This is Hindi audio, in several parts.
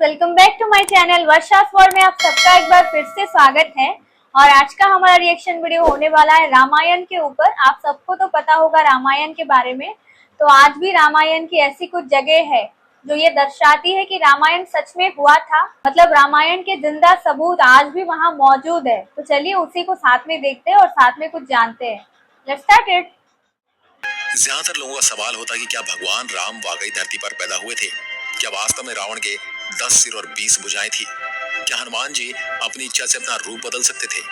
Welcome back to my channel Varsha for में आप सबका एक बार फिर से स्वागत है। और आज का हमारा रिएक्शन वीडियो होने वाला है रामायण के ऊपर। आप सबको तो पता होगा रामायण के बारे में, तो आज भी रामायण की ऐसी कुछ जगह है जो ये दर्शाती है कि रामायण सच में हुआ था। मतलब रामायण के जिंदा सबूत आज भी वहाँ मौजूद है। तो चलिए उसी को साथ में देखते हैं और साथ में कुछ जानते हैं। Let's start it. ज्यादातर लोगों का सवाल होता है कि क्या भगवान राम वाकई धरती पर पैदा हुए थे? क्या वास्तव में रावण के 10 सिर और 20 भुजाएं थी? क्या हनुमान जी अपनी इच्छा से अपना रूप बदल सकते थे?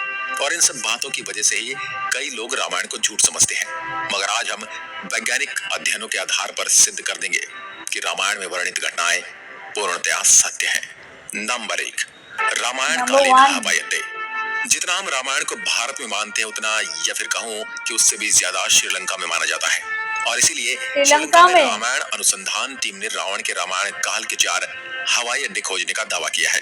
और इन सब बातों की वजह से ही कई लोग रामायण को झूठ समझते हैं। मगर आज हम वैज्ञानिक अध्ययनों के आधार पर सिद्ध कर देंगे कि रामायण में वर्णित घटनाएं पूर्णतया सत्य हैं। नंबर 1, रामायण कालीन हवाई अड्डे। जितना हम रामायण को भारत में मानते हैं उतना, या फिर कहूँ कि उससे भी ज्यादा श्रीलंका में माना जाता है। और इसीलिए श्रीलंका में रामायण अनुसंधान टीम ने रावण के रामायण काल के 4 हवाई अड्डे खोजने का दावा किया है।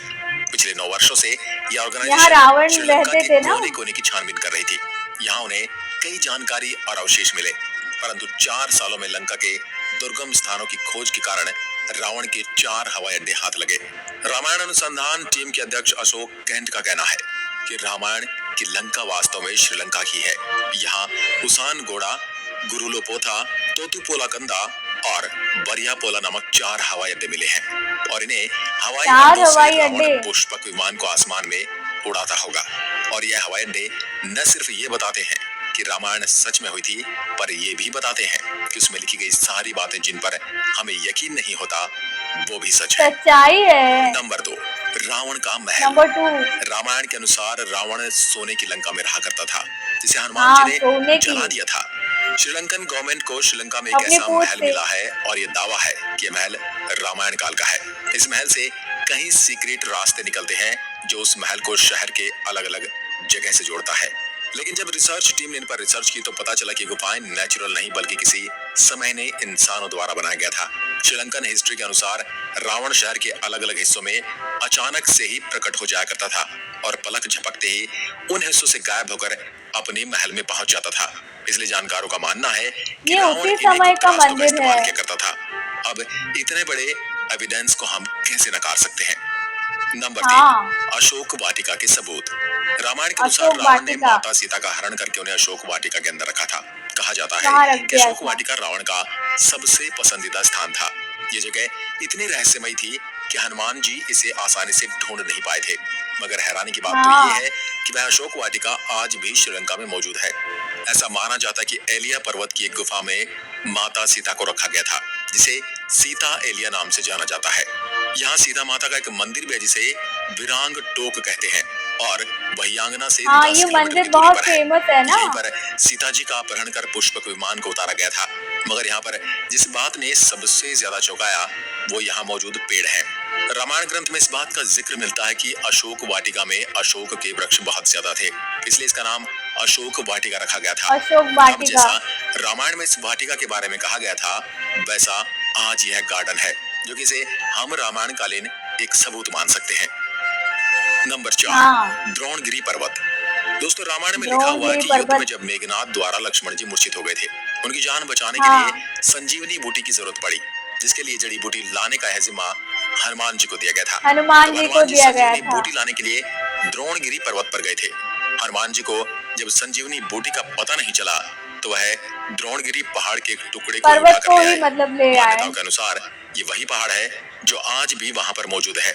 पिछले 9 वर्षों से यह ऑर्गेनाइजेशन श्रीलंका के कोने कोने की छानबीन कर रही थी। यहाँ उन्हें कई जानकारी और अवशेष मिले, परंतु 4 सालों में लंका के दुर्गम स्थानों की खोज के कारण रावण के 4 हवाई अड्डे हाथ लगे। रामायण अनुसंधान टीम के अध्यक्ष अशोक कैंट का कहना है कि रामायण की लंका वास्तव में श्रीलंका की है। यहाँ उसान गोड़ा, गुरुलोपोथा, तोतुपोला कंदा और बरियापोला नामक 4 हवाई अड्डे मिले हैं और इन्हें हवाई अड्डे पुष्पक विमान को आसमान में उड़ाता होगा। और यह हवाई अड्डे न सिर्फ ये बताते हैं कि रामायण सच में हुई थी, पर ये भी बताते हैं कि उसमें लिखी गई सारी बातें जिन पर हमें यकीन नहीं होता वो भी सच है। सच्चाई है। नंबर 2, रावण का महल। नंबर 2, रामायण के अनुसार रावण सोने की लंका में रहा करता था जिसे हनुमान जी ने जला दिया था। श्रीलंकन गवर्नमेंट को श्रीलंका में एक ऐसा महल मिला है और ये दावा है कि महल रामायण काल का है। इस महल से कई सीक्रेट रास्ते निकलते हैं जो उस महल को शहर के अलग अलग जगह से जोड़ता है। लेकिन जब रिसर्च टीम ने इन पर रिसर्च की तो पता चला कि गुफाएं नेचुरल नहीं बल्कि किसी समय ने इंसानों द्वारा बनाया गया था। श्रीलंकन हिस्ट्री के अनुसार रावण शहर के अलग अलग हिस्सों में अचानक से ही प्रकट हो जाया करता था और पलक झपकते ही उन हिस्सों से गायब होकर अपने महल में पहुंच जाता था। इसलिए जानकारों का मानना है कि रावण उसी समय का मंदिर है करता था। अब इतने बड़े एविडेंस को हम कैसे नकार सकते हैं? नंबर 3, अशोक वाटिका के सबूत। रामायण के अनुसार रावण ने माता सीता का हरण करके उन्हें अशोक वाटिका के अंदर रखा था। कहा जाता है कि अशोक वाटिका रावण का सबसे पसंदीदा स्थान था। ये जगह इतनी रहस्यमयी थी कि हनुमान जी इसे आसानी से ढूंढ नहीं पाए थे। मगर हैरानी की बात तो ये है कि वह अशोक वाटिका आज भी श्रीलंका में मौजूद है। ऐसा माना जाता है कि एलिया पर्वत की एक गुफा में माता सीता को रखा गया था जिसे सीता एलिया नाम से जाना जाता है। यहाँ सीता माता का एक मंदिर भी है जिसे विरांग टोक कहते हैं और वही आंगना से ये मंदिर बहुत फेमस है ना। यहीं पर सीता जी का अपहरण कर पुष्पक विमान को उतारा गया था। मगर यहाँ पर जिस बात ने सबसे ज्यादा चौंकाया वो यहाँ मौजूद पेड़ है। रामायण ग्रंथ में इस बात का जिक्र मिलता है कि अशोक वाटिका में अशोक के वृक्ष बहुत ज्यादा थे, इसलिए इसका नाम अशोक वाटिका रखा गया था। अशोक वाटिका। जैसा रामायण में इस वाटिका के बारे में कहा गया था वैसा आज यह गार्डन है जो कि इसे हम रामायण कालीन एक सबूत मान सकते हैं। नंबर 4, द्रोणगिरी पर्वत। दोस्तों रामायण में लिखा हुआ है कि युद्ध में जब मेघनाद द्वारा लक्ष्मण जी मूर्छित हो गए थे, उनकी जान बचाने के लिए संजीवनी बूटी की जरूरत पड़ी, जिसके लिए जड़ी बूटी लाने का जिम्मा हनुमान जी को दिया गया था। हनुमान जी को दिया गया था। बूटी लाने के लिए द्रोणगिरी पर्वत पर गए थे। हनुमान जी को जब संजीवनी बूटी का पता नहीं चला तो वह द्रोणगिरी पहाड़ के टुकड़े को उठाकर ले आए। मान्यताओं के अनुसार ये वही पहाड़ है जो आज भी वहाँ पर मौजूद है।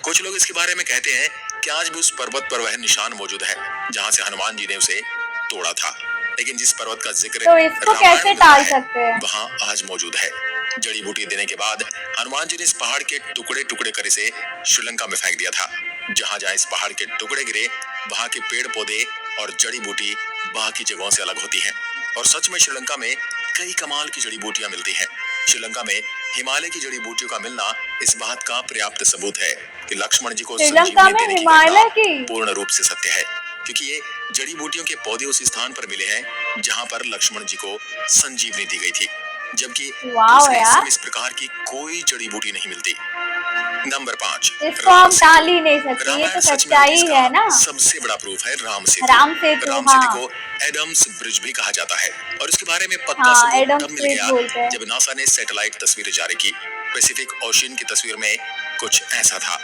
कुछ लोग इसके बारे में कहते हैं कि आज भी उस पर्वत पर वह निशान मौजूद है जहाँ से हनुमान जी ने उसे तोड़ा था। लेकिन जिस पर्वत का जिक्र तो इसको कैसे टाल सकते हैं? वहाँ आज मौजूद है। जड़ी बूटी देने के बाद हनुमान जी ने इस पहाड़ के टुकड़े टुकड़े कर इसे श्रीलंका में फेंक दिया था। जहाँ जहाँ इस पहाड़ के टुकड़े गिरे वहाँ के पेड़ पौधे और जड़ी बूटी बाकी जगहों से अलग होती हैं। और सच में श्रीलंका में कई कमाल की जड़ी बूटियां मिलती हैं। श्रीलंका में हिमालय की जड़ी बूटियों का मिलना इस बात का पर्याप्त सबूत है कि लक्ष्मण जी को श्रीलंका में हिमालय की पूर्ण रूप से सत्य है, क्योंकि ये जड़ी बूटियों के पौधे उस स्थान पर मिले हैं जहाँ पर लक्ष्मण जी को संजीवनी दी गई थी, जबकि इस प्रकार की कोई जड़ी बूटी नहीं मिलती। नंबर 5, इसको हम टाल ही नहीं सकते, ये तो सच्चाई है ना। सबसे बड़ा प्रूफ है राम सेतु। राम सेतु को एडम्स ब्रिज भी कहा जाता है और इसके बारे में पक्का सबूत तब मिल गया जब नासा ने सैटेलाइट तस्वीरें जारी की। पैसिफिक ओशियन की तस्वीर में कुछ ऐसा था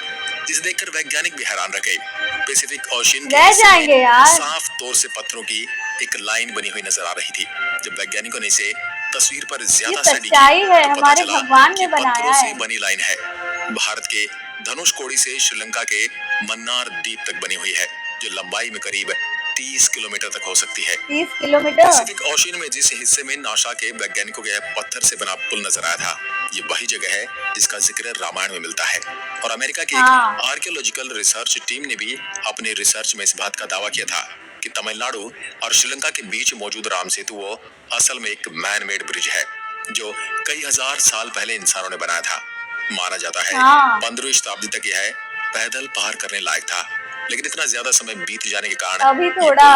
जिसे देखकर वैज्ञानिक भी हैरान रह गए। पैसिफिक ओशियन के रह हिस्से में जाएंगे यार। साफ तौर से पत्थरों की एक लाइन बनी हुई नजर आ रही थी। जब वैज्ञानिकों ने इसे तस्वीर पर ये ज्यादा स्टडी की सच्चाई है, तो पता हमारे चला भगवान कि ने बनाया पत्थरों से है। बनी लाइन है। भारत के धनुषकोडी से श्रीलंका के मन्नार द्वीप तक बनी हुई है, जो लंबाई में करीब 30 किलोमीटर तक हो सकती है। 30 किलोमीटर। पैसिफिक ओशियन में जिस हिस्से में नासा के वैज्ञानिकों के पत्थर से बना पुल नजर आया था, ये वही जगह है जिसका जिक्र रामायण में मिलता है। और अमेरिका की आर्कियोलॉजिकल रिसर्च टीम ने भी अपनी रिसर्च में इस बात का दावा किया था कि तमिलनाडु और श्रीलंका के बीच मौजूद राम सेतु वो असल में एक मैन मेड ब्रिज है, जो कई हजार साल पहले इंसानों ने बनाया था। माना जाता है 15वीं शताब्दी तक यह पैदल पार करने लायक था, लेकिन इतना ज्यादा समय बीत जाने के कारण अभी थोड़ा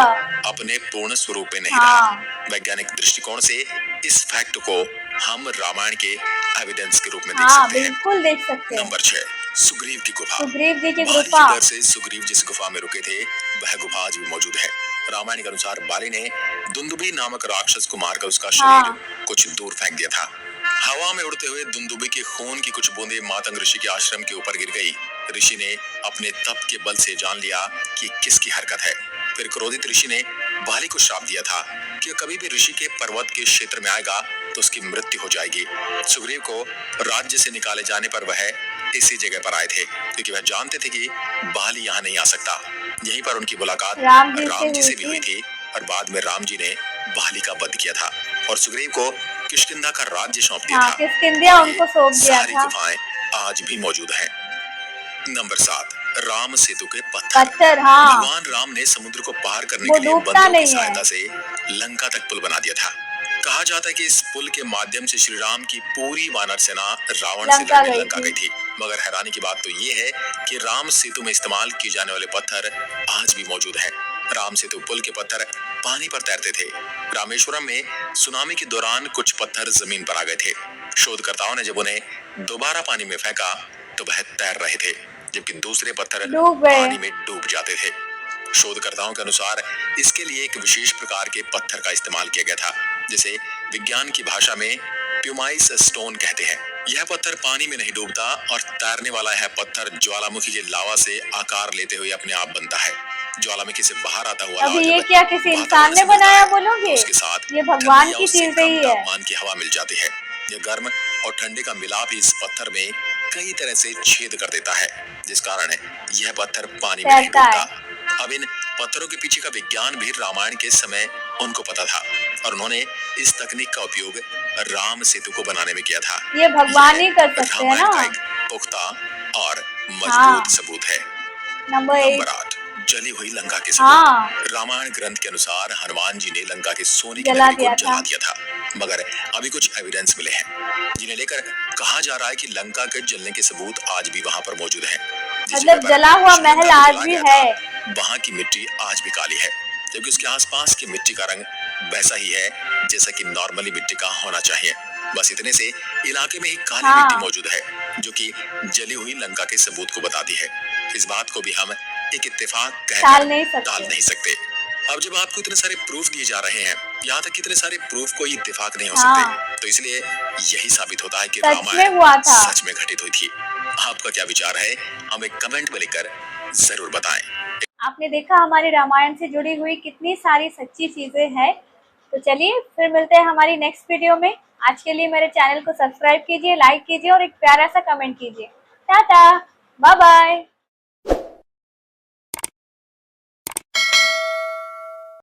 अपने पूर्ण स्वरूप में नहीं रहा। वैज्ञानिक दृष्टिकोण से इस फैक्ट को हम रामायण के एविडेंस के रूप में देख सकते हैं। बिल्कुल देख सकते हैं। नंबर 6, सुग्रीव की गुफा। सुग्रीव जी की बाली गुफा। के डर से सुग्रीव जिस गुफा में रुके थे, वह गुफा आज भी मौजूद है। रामायण के अनुसार बाली ने दुंदुभी नामक राक्षस को मारकर उसका शरीर कुछ दूर फेंक दिया था। हवा में उड़ते हुए दुंदुभी के खून की कुछ बूंदें मातंग ऋषि के आश्रम के ऊपर गिर गई। ऋषि ने अपने तप के बल से जान लिया कि किसकी हरकत है। फिर क्रोधित ऋषि ने बाली को श्राप दिया था कि कभी भी ऋषि के पर्वत के क्षेत्र में आएगा तो उसकी मृत्यु हो जाएगी। सुग्रीव को राज्य से निकाले जाने पर वह इसी जगह पर आए थे, क्योंकि वह जानते थे कि बाली यहाँ नहीं आ सकता। यहीं पर उनकी मुलाकात राम जी से भी हुई थी और बाद में राम जी ने बाली का वध किया था और सुग्रीव को किष्किंधा का राज्य सौंप दिया था। किष्किंधा उनको सौंप दिया सारी था। गुफाएं आज भी मौजूद हैं। नंबर 7, राम सेतु के पत्थर। भगवान राम ने समुद्र को पार करने के लिए बंदरों की सहायता से लंका तक पुल बना दिया था। कहा जाता है कि इस पुल के माध्यम से श्री राम की पूरी वानर सेना रावण से लड़ने लंका गई थी। मगर हैरानी की बात तो ये है कि राम सेतु में इस्तेमाल किए जाने वाले पत्थर आज भी मौजूद हैं। राम सेतु पुल के पत्थर पानी पर तैरते थे। रामेश्वरम में सुनामी के दौरान कुछ पत्थर जमीन पर आ गए थे। शोधकर्ताओं ने जब उन्हें दोबारा पानी में फेंका तो वह तैर रहे थे, जबकि दूसरे पत्थर पानी में डूब जाते थे। शोधकर्ताओं के अनुसार इसके लिए एक विशेष प्रकार के पत्थर का इस्तेमाल किया गया था, जिसे विज्ञान की भाषा में प्यूमाइस स्टोन कहते हैं। यह पत्थर पानी में नहीं डूबता और तैरने वाला यह पत्थर ज्वालामुखी के लावा से आकार लेते हुए अपने आप बनता है। ज्वालामुखी से बाहर आता हुआ अभी ये क्या किसी इंसान ने बनाया बोलोगे? उसके साथ ये भगवान की चीज ही है। तापमान की हवा मिल जाती है। यह गर्म और ठंडे का मिलाप इस पत्थर में कई तरह से छेद कर देता है, जिस कारण यह पत्थर पानी में नहीं डूबता। अब इन पत्थरों के पीछे का विज्ञान भी रामायण के समय उनको पता था और उन्होंने इस तकनीक का उपयोग राम सेतु को बनाने में किया था। ये भगवान ही कर सकते हैं ना। का एक पुख्ता और मजबूत सबूत है। नंबर 8, जली हुई लंका के सबूत। रामायण ग्रंथ के अनुसार हनुमान जी ने लंका के सोने की नगरी को जला दिया था, मगर अभी कुछ एविडेंस मिले हैं जिन्हें लेकर कहा जा रहा है कि लंका के जलने के सबूत आज भी वहां पर मौजूद हैं। मतलब जला हुआ महल आज भी है। वहां की मिट्टी आज भी काली है, जबकि उसके आसपास की मिट्टी का रंग वैसा ही है जैसा कि नॉर्मली मिट्टी का होना चाहिए। बस इतने से इलाके में ही काली मिट्टी मौजूद है, जो कि जली हुई लंका के सबूत को बताती है। इस बात को भी हम एक इत्तेफाक कहकर टाल नहीं सकते। अब जब आपको इतने सारे प्रूफ दिए जा रहे हैं, यहाँ तक कितने सारे प्रूफ कोई इत्तेफाक नहीं हो सकते, तो इसलिए यही साबित होता है कि रामायण सच में घटित हुई थी। आपका क्या विचार है, हमें कमेंट में लिखकर जरूर बताएं। आपने देखा हमारी रामायण से जुड़ी हुई कितनी सारी सच्ची चीजें हैं। तो चलिए फिर मिलते हैं हमारी नेक्स्ट वीडियो में। आज के लिए मेरे चैनल को सब्सक्राइब कीजिए, लाइक कीजिए और एक प्यारा सा कमेंट कीजिए। Tata, bye bye.